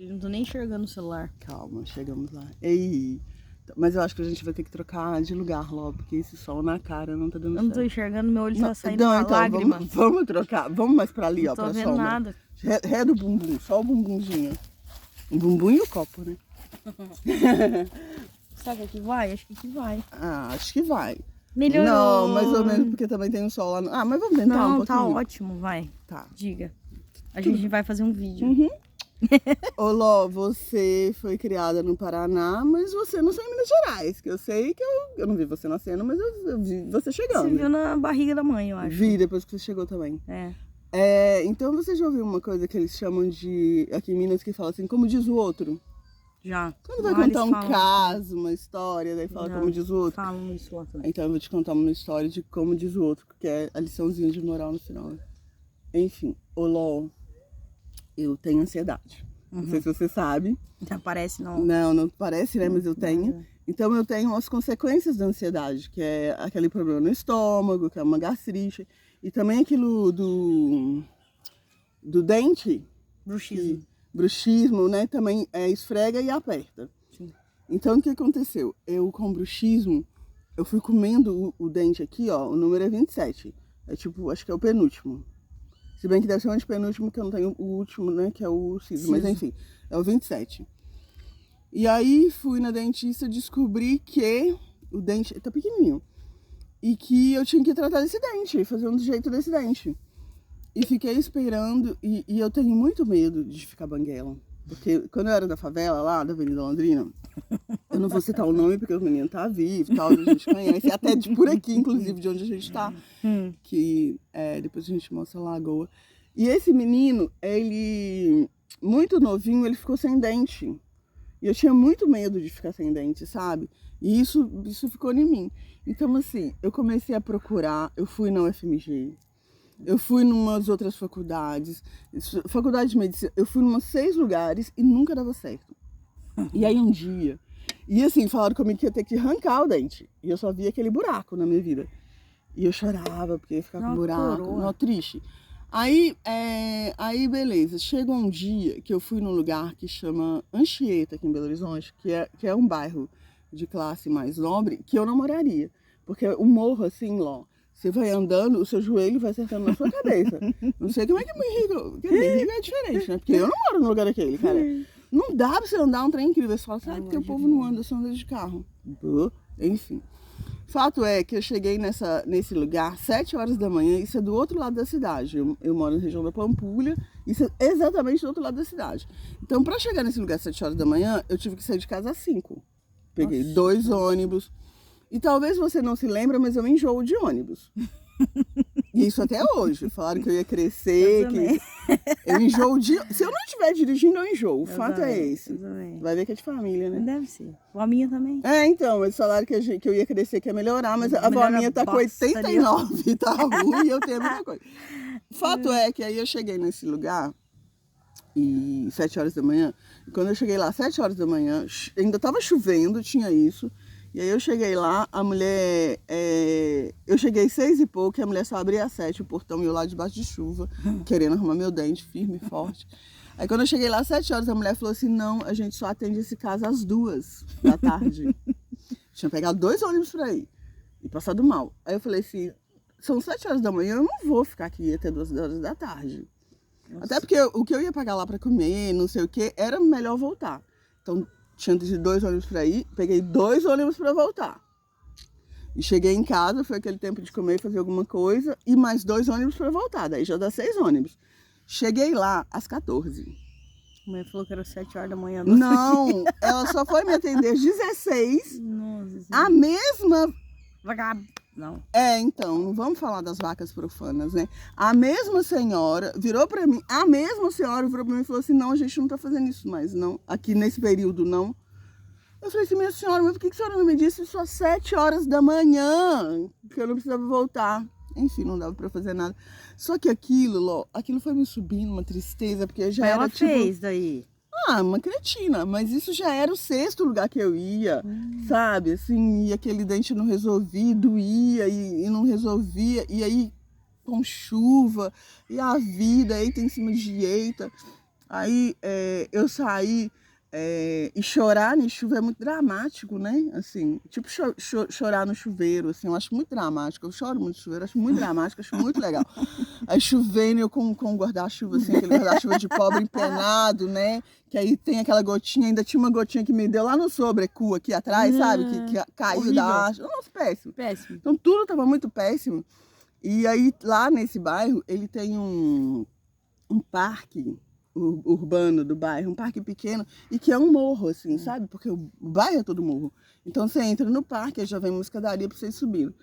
Não tô nem enxergando o celular. Calma, chegamos lá. Ei, mas eu acho que a gente vai ter que trocar de lugar logo, porque esse sol na cara não tá dando Eu não tô certo. enxergando, meu olho tá saindo Não, uma então, lágrima. vamos trocar. Vamos mais pra ali, Não ó, tô pra vendo sombra. nada. Ré do bumbum, só o bumbumzinho. O bumbum e o copo, né? Sabe que vai? Acho que vai. Ah, acho que vai. Melhorou. Não, mais ou menos, porque também tem um sol lá. Ah, mas vamos tentar um Não, pouquinho. tá ótimo, vai. Tá. Diga. A gente vai fazer um vídeo. Uhum. Ô, Ló, você foi criada no Paraná, mas você nasceu em Minas Gerais, que eu sei que eu não vi você nascendo, mas eu vi você chegando. Você viu na barriga da mãe, eu acho. Vi depois que você chegou também. É. Então você já ouviu uma coisa que eles chamam de, aqui em Minas, que fala assim, como diz o outro? Já. Quando vai Lá contar eles um falam caso, uma história, daí fala Já. como diz o outro. Falam isso lá também. Então eu vou te contar uma história de como diz o outro, que é a liçãozinha de moral no final. Enfim, ô Ló, eu tenho ansiedade. Não sei se você sabe. Já parece, não. Não parece, né? Mas eu tenho. Então eu tenho as consequências da ansiedade, que é aquele problema no estômago, que é uma gastrite. E também aquilo do dente. Bruxismo. Bruxismo, né? Também esfrega e aperta. Sim. Então o que aconteceu? Eu com bruxismo, eu fui comendo o dente aqui, ó. O número é 27. É tipo, acho que é o penúltimo. Se bem que deve ser o antepenúltimo, que eu não tenho o último, né? Que é o siso. Mas enfim, é o 27. E aí fui na dentista e descobri que o dente tá pequenininho. E que eu tinha que tratar desse dente, fazer um jeito desse dente. E fiquei esperando, e eu tenho muito medo de ficar banguela. Porque quando eu era da favela lá, da Avenida Londrina, eu não vou citar o nome porque o menino tá vivo e tal, a gente conhece, até de por aqui, inclusive, de onde a gente tá, que depois a gente mostra a lagoa. E esse menino, ele, muito novinho, ele ficou sem dente. E eu tinha muito medo de ficar sem dente, sabe? E isso ficou em mim. Então, assim, eu comecei a procurar, eu fui na UFMG, eu fui em umas outras faculdades, faculdade de medicina, eu fui em umas 6 lugares e nunca dava certo. E aí um dia, e assim, falaram comigo que ia ter que arrancar o dente. E eu só via aquele buraco na minha vida. E eu chorava porque ia ficar com buraco, não, triste. Aí beleza, chegou um dia que eu fui num lugar que chama Anchieta, aqui em Belo Horizonte, que é um bairro de classe mais nobre, que eu não moraria. Porque o morro, assim, Ló, você vai andando, o seu joelho vai acertando na sua cabeça. Não sei como é que barriga é diferente, né? Porque eu não moro no lugar daquele, cara. Não dá pra você andar um trem incrível. Você fala, sabe, porque o povo não anda, só anda de carro. Enfim. Fato é que eu cheguei nesse lugar 7 horas da manhã, isso é do outro lado da cidade. Eu moro na região da Pampulha, isso é exatamente do outro lado da cidade. Então, para chegar nesse lugar às 7 horas da manhã, eu tive que sair de casa às 5. Peguei 2 ônibus. E talvez você não se lembre, mas eu enjoo de ônibus. E isso até hoje. Falaram que eu ia crescer, eu enjoo de... Se eu não estiver dirigindo, eu enjoo. O fato é esse. Vai ver que é de família, né? Deve ser. A minha também. Então, eles falaram que eu ia crescer, que ia melhorar, mas a avó minha tá com 89, tá ruim, e eu tenho a mesma coisa. Fato é que aí eu cheguei nesse lugar, e 7 horas da manhã, e quando eu cheguei lá, 7 horas da manhã, ainda tava chovendo, tinha isso. E aí eu cheguei lá, a mulher, eu cheguei 6 e pouco, e a mulher só abria às 7, o portão, e eu lá debaixo de chuva, querendo arrumar meu dente, firme e forte. Aí quando eu cheguei lá às 7 horas, a mulher falou assim, não, a gente só atende esse caso às 2 da tarde. Tinha pegado 2 ônibus pra ir, e passado mal. Aí eu falei assim, são 7 horas da manhã, eu não vou ficar aqui até 2 horas da tarde. Nossa. Até porque o que eu ia pagar lá pra comer, não sei o que, era melhor voltar. Então, tinha de 2 ônibus pra ir, peguei 2 ônibus pra voltar. E cheguei em casa, foi aquele tempo de comer e fazer alguma coisa, e mais 2 ônibus pra voltar, daí já dá 6 ônibus. Cheguei lá às 14. A mãe falou que era 7 horas da manhã. Não, ela só foi me atender às 16. Nossa. A mesma... Não. Então, não vamos falar das vacas profanas, né? A mesma senhora virou pra mim, e falou assim, não, a gente não tá fazendo isso mais, não. Aqui nesse período, não. Eu falei assim, minha senhora, mas por que a senhora não me disse isso às 7 horas da manhã? Porque eu não precisava voltar. Enfim, não dava pra fazer nada. Só que aquilo foi me subindo uma tristeza, porque já era tipo... Ela fez daí? Uma cretina, mas isso já era o 6º lugar que eu ia, sabe? Assim, e aquele dente não resolvia, doía e não resolvia. E aí, com chuva, e a vida, aí tem em cima de dieta. Aí eu saí e chorar na chuva é muito dramático, né? Assim, tipo chorar no chuveiro, assim, eu acho muito dramático. Eu choro muito no chuveiro, acho muito dramático, acho muito legal. Aí chovendo, eu com um guarda-chuva, assim, aquele guarda-chuva de pobre empenado, né? Que aí tem aquela gotinha, ainda tinha uma gotinha que me deu lá no sobrecu aqui atrás, sabe? Que caiu horrível. da haste. Nossa, péssimo. Péssimo. Então tudo tava muito péssimo. E aí lá nesse bairro, ele tem um parque urbano do bairro, um parque pequeno, e que é um morro, assim, sabe? Porque o bairro é todo morro. Então você entra no parque, aí já vem uma escadaria pra vocês subirem.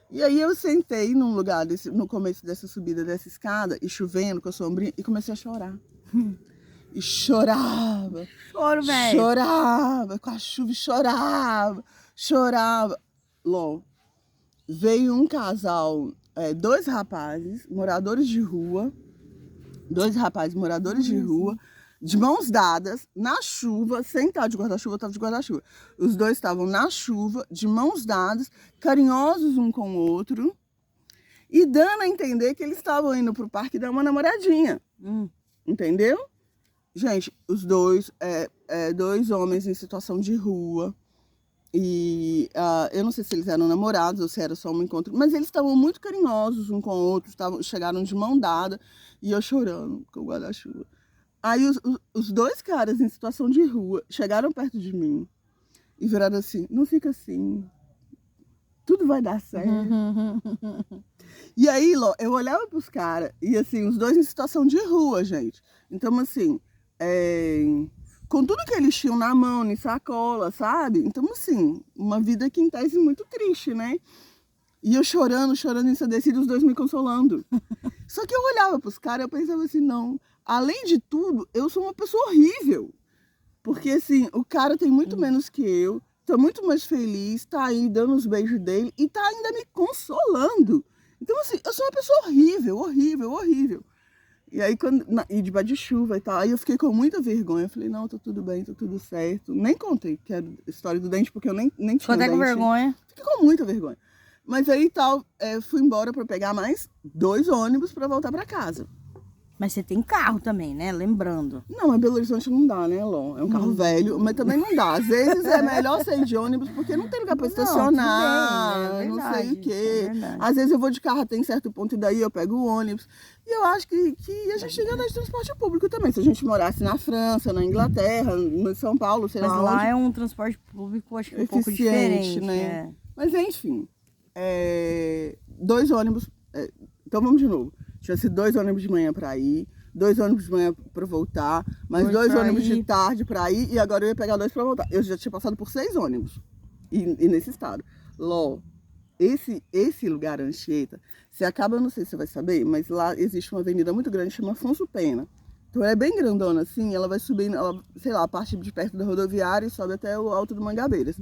E aí eu sentei num lugar, no começo dessa subida dessa escada, e chovendo com a sombrinha, e comecei a chorar. E chorava. Choro, velho. Chorava, com a chuva, e chorava. LOL. Veio um casal, 2 rapazes, moradores de rua, de mãos dadas, na chuva, sem estar de guarda-chuva, eu estava de guarda-chuva. Os dois estavam na chuva, de mãos dadas, carinhosos um com o outro, e dando a entender que eles estavam indo pro parque dar uma namoradinha. Entendeu? Gente, os dois, 2 homens em situação de rua. E eu não sei se eles eram namorados ou se era só um encontro, mas eles estavam muito carinhosos um com o outro, chegaram de mão dada e eu chorando com o guarda-chuva. Aí os 2 caras em situação de rua chegaram perto de mim e viraram assim: não fica assim, tudo vai dar certo. E aí, eu olhava pros caras e assim, os 2 em situação de rua, gente. Então, assim, com tudo que eles tinham na mão, em sacola, sabe? Então, assim, uma vida que em tese muito triste, né? E eu chorando, ensandecido, os 2 me consolando. Só que eu olhava pros caras e eu pensava assim, não, além de tudo, eu sou uma pessoa horrível. Porque, assim, o cara tem muito menos que eu, tá muito mais feliz, tá aí dando os beijos dele e tá ainda me consolando. Então, assim, eu sou uma pessoa horrível. E aí, e debaixo de chuva e tal, aí eu fiquei com muita vergonha. Eu falei, não, tá tudo bem, tá tudo certo. Nem contei que era a história do dente, porque eu nem tinha Ficou até dente. com vergonha. Fiquei com muita vergonha. Mas aí tal, fui embora pra pegar mais 2 ônibus pra voltar pra casa. Mas você tem carro também, né? Lembrando. Não, mas Belo Horizonte não dá, né, Lon? É um carro velho, mas também não dá. Às vezes é melhor sair de ônibus porque não tem lugar pra estacionar, bem, é não sei o verdade, quê. é verdade. Às vezes eu vou de carro até em certo ponto e daí eu pego o ônibus. E eu acho que a gente ia andar de transporte público também. Se a gente morasse na França, na Inglaterra, em São Paulo, sei Mas lá lá onde. é um transporte público, acho que um pouco Eficiente, diferente, né? Mas enfim, 2 ônibus. Então vamos de novo. Tinha sido 2 ônibus de manhã pra ir, 2 ônibus de manhã pra voltar, mais 2 ônibus de tarde pra ir, e agora eu ia pegar 2 pra voltar. Eu já tinha passado por 6 ônibus. E nesse estado. LOL. Esse lugar, Anchieta, você acaba, eu não sei se você vai saber, mas lá existe uma avenida muito grande, chama Afonso Pena. Então ela é bem grandona assim, ela vai subindo, sei lá, a parte de perto da rodoviária e sobe até o Alto do Mangabeiras.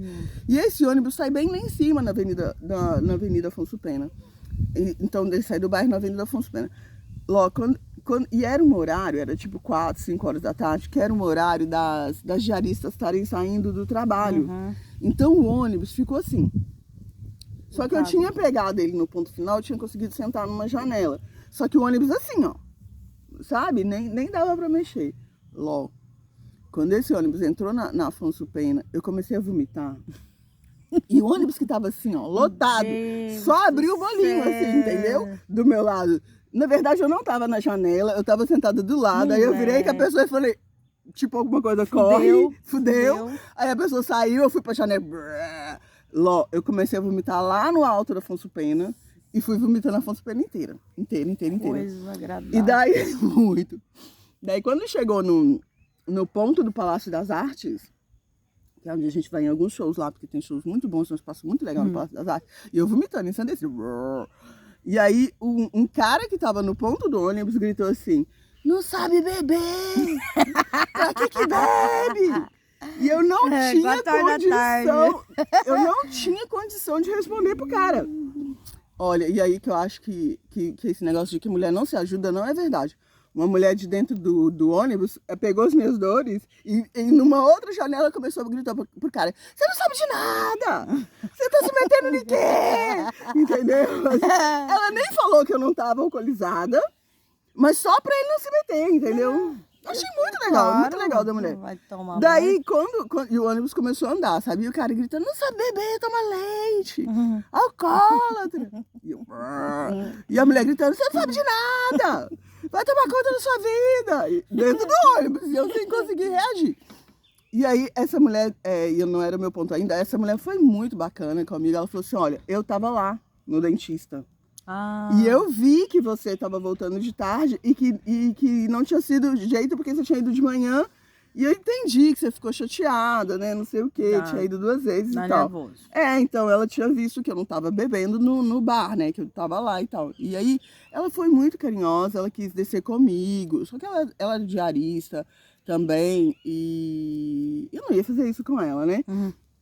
E esse ônibus sai bem lá em cima na Avenida Afonso Pena. Então ele sai do bairro na Avenida Afonso Pena. Logo, e era um horário, era tipo 4, 5 horas da tarde, que era um horário das diaristas estarem saindo do trabalho. Então o ônibus ficou assim. Só que eu tinha pegado ele no ponto final, eu tinha conseguido sentar numa janela. Só que o ônibus assim, ó. Sabe? Nem dava pra mexer. LOL. Quando esse ônibus entrou na Afonso Pena, eu comecei a vomitar. E o ônibus que tava assim, ó, lotado, só abriu o bolinho, assim, entendeu? Do meu lado. Na verdade, eu não tava na janela, eu tava sentada do lado. Aí eu virei com a pessoa e falei, tipo, alguma coisa fudeu. Aí a pessoa saiu, eu fui pra janela. LOL, eu comecei a vomitar lá no alto da Afonso Pena. E fui vomitando a Afonso Pena inteira. Coisa agradável. E daí, muito. Daí, quando chegou no ponto do Palácio das Artes, que é onde a gente vai em alguns shows lá, porque tem shows muito bons, tem um espaço muito legal no Palácio das Artes, e eu vomitando, ensandecido. E aí, um cara que tava no ponto do ônibus gritou assim, não sabe beber! Pra que bebe? E eu não tinha condição, eu não tinha condição de responder pro cara. Olha, e aí que eu acho que esse negócio de que mulher não se ajuda não é verdade. Uma mulher de dentro do ônibus pegou as minhas dores e numa outra janela começou a gritar pro cara, você não sabe de nada! Você tá se metendo em quê? Entendeu? Ela nem falou que eu não tava alcoolizada, mas só pra ele não se meter, entendeu? Achei muito legal da mulher. Vai tomar Daí, quando e o ônibus começou a andar, sabe? E o cara gritando, não sabe beber, toma leite. Alcoólatra. E a mulher gritando, você não sabe de nada. Vai tomar conta da sua vida. Dentro do ônibus. E eu sem conseguir reagir. E aí, essa mulher, e não era o meu ponto ainda, essa mulher foi muito bacana comigo. Ela falou assim, olha, eu tava lá no dentista. E eu vi que você estava voltando de tarde e que não tinha sido de jeito porque você tinha ido de manhã. E eu entendi que você ficou chateada, né? Não sei o quê, tinha ido 2 vezes e tal. Nervoso. Então ela tinha visto que eu não estava bebendo no bar, né? Que eu estava lá e tal. E aí ela foi muito carinhosa, ela quis descer comigo. Só que ela era diarista também e eu não ia fazer isso com ela, né?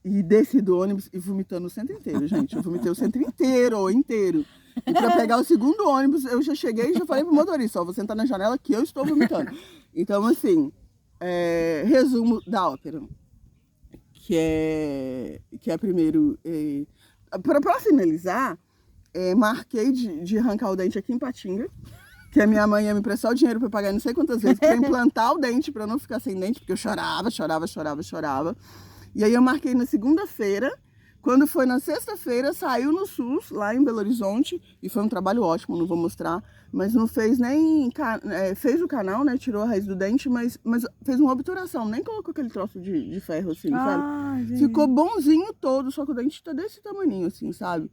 E desci do ônibus e vomitando o centro inteiro, gente. Eu vomitei o centro inteiro. E pra pegar o segundo ônibus, eu já cheguei e já falei pro motorista, ó, vou sentar na janela que eu estou vomitando. Então, assim, resumo da ópera. Que é primeiro... Pra finalizar, marquei de arrancar o dente aqui em Patinga, que a minha mãe ia me emprestar o dinheiro pra pagar não sei quantas vezes, pra implantar o dente, pra não ficar sem dente, porque eu chorava. E aí eu marquei na segunda-feira. Quando foi na sexta-feira, saiu no SUS, lá em Belo Horizonte, e foi um trabalho ótimo, não vou mostrar, mas não fez nem... fez o canal, né, tirou a raiz do dente, mas fez uma obturação, nem colocou aquele troço de ferro, assim, sabe? Gente. Ficou bonzinho todo, só que o dente tá desse tamaninho, assim, sabe?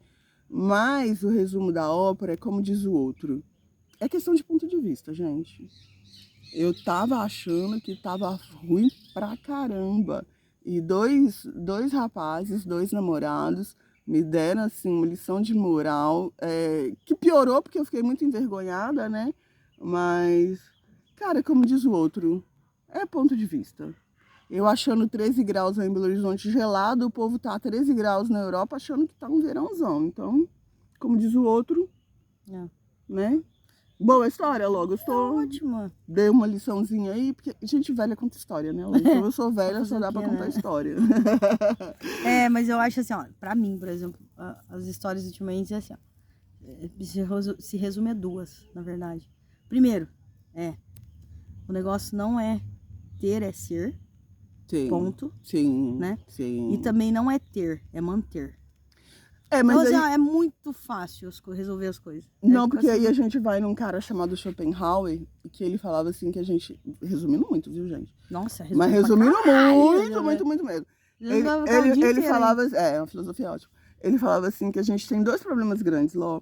Mas o resumo da ópera é como diz o outro. É questão de ponto de vista, gente. Eu tava achando que tava ruim pra caramba. E dois rapazes, 2 namorados, me deram, assim, uma lição de moral, que piorou porque eu fiquei muito envergonhada, né? Mas, cara, como diz o outro, é ponto de vista. Eu achando 13 graus aí em Belo Horizonte gelado, o povo tá a 13 graus na Europa achando que tá um verãozão. Então, como diz o outro, né? Boa história, Ló, gostou? Ótima. Dei uma liçãozinha aí, porque gente velha conta história, né? Então eu sou velha, só dá pra contar história. Mas eu acho assim, ó, pra mim, por exemplo, as histórias ultimamente, assim, ó, se resume a 2, na verdade. Primeiro, o negócio não é ter, é ser, ponto. Sim, né? Sim. E também não é ter, é manter. Mas então, aí... é muito fácil resolver as coisas. Não, porque aí a gente vai num cara chamado Schopenhauer, que ele falava assim que a gente... Resumindo muito, viu, gente? Nossa, mas resumindo muito mesmo. Ele falava... É uma filosofia ótima. Ele falava assim que a gente tem 2 problemas grandes, Ló.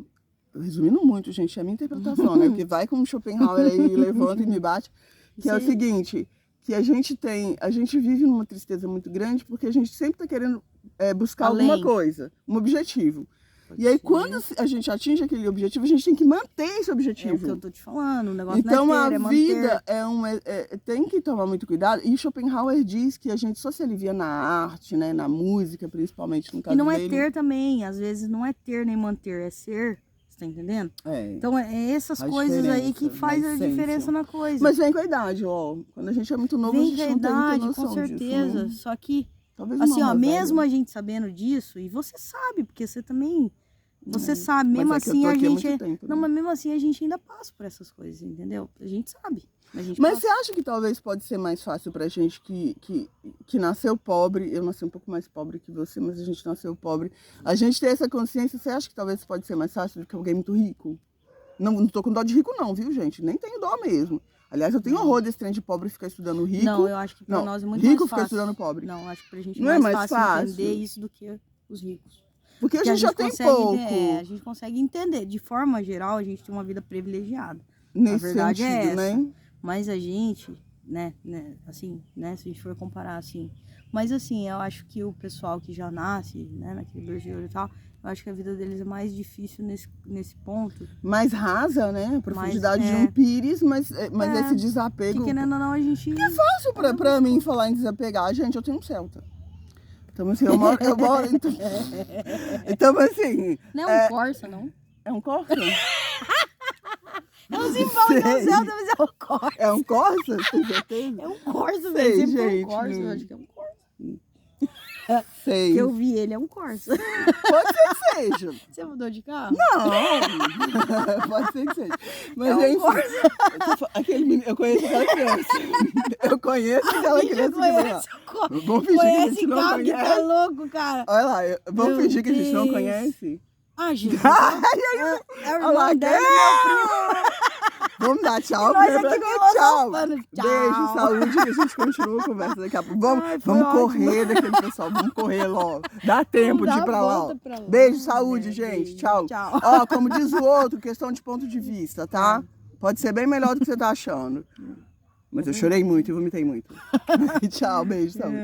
Resumindo muito, gente, é a minha interpretação, né? Porque vai com o Schopenhauer aí, levanta e me bate. Que é o seguinte, que a gente vive numa tristeza muito grande porque a gente sempre tá querendo buscar alguma coisa, um objetivo. E aí, quando a gente atinge aquele objetivo, a gente tem que manter esse objetivo. É o que eu tô te falando, o negócio então, não é ter, a vida tem que tomar muito cuidado. E Schopenhauer diz que a gente só se alivia na arte, né, na música, principalmente, no caso dele. E não dele. é ter também, às vezes não é ter nem manter, é ser. Tá entendendo? Então é essas coisas aí que faz a diferença na coisa. Mas vem com a idade, ó. Quando a gente é muito novo, a gente não tem muita noção com certeza. Disso, né? Só que, talvez assim, ó, mesmo a gente sabendo disso, e você sabe, porque você também, você sabe, mesmo assim a gente... Tempo, não, mas mesmo assim a gente ainda passa por essas coisas, entendeu? A gente sabe. Mas você acha que talvez pode ser mais fácil pra gente que nasceu pobre, eu nasci um pouco mais pobre que você, mas a gente nasceu pobre, a gente ter essa consciência, você acha que talvez pode ser mais fácil do que alguém muito rico? Não tô com dó de rico não, viu, gente? Nem tenho dó mesmo. Aliás, eu tenho horror desse trem de pobre ficar estudando rico. Não, eu acho que pra nós é muito rico mais fácil. Ficar estudando pobre. Não, acho que pra gente não é mais fácil entender isso do que os ricos. Porque a gente já tem pouco. A gente consegue entender. De forma geral, a gente tem uma vida privilegiada. Nesse a verdade sentido, é essa. Né? Mas a gente, assim, né, se a gente for comparar assim. Mas assim, eu acho que o pessoal que já nasce, né, naquele berço de ouro e tal, eu acho que a vida deles é mais difícil nesse ponto. Mais rasa, né? A profundidade de um pires, mas esse desapego... Que querendo ou não, a gente... Que é fácil pra mim falar em desapegar. Gente, eu tenho um Celta. Então, assim, eu moro então, assim... Não é um Corsa, não? É um Corsa? Eu sempre falo que é um Celta, mas é um Corsa. É um Corsa? Tem certeza? É um Corsa, velho. Sempre gente, um Corsa, eu acho que é um Corsa. Sei. Que eu vi ele, é um Corsa. Pode ser que seja. Você mudou de carro? Não! Pode ser que seja. Mas É um enfim, aquele menino, eu conheço aquela criança. Eu conheço aquela criança que vai lá. Vamos fingir que a gente não carro que tá conhece. louco, cara. Olha lá, vamos Meu fingir que a gente não Deus. conhece. Ah, gente. É o Olha lá, irmão dela, meu primo. vamos dar tchau. Nós primeiro. aqui Tchau. filosofando. Tchau. Beijo, saúde, que a gente continua a conversa daqui a pouco. Vamos, Ai, foi vamos ótimo. correr daquele pessoal, vamos correr logo. Dá tempo Dá de ir pra a lá. volta Ó. pra lá. Beijo, saúde, Beijo. gente. Tchau. Tchau. Ó, como diz o outro, questão de ponto de vista, tá? Pode ser bem melhor do que você tá achando. Mas eu chorei muito e vomitei muito. Tchau, beijo, saúde.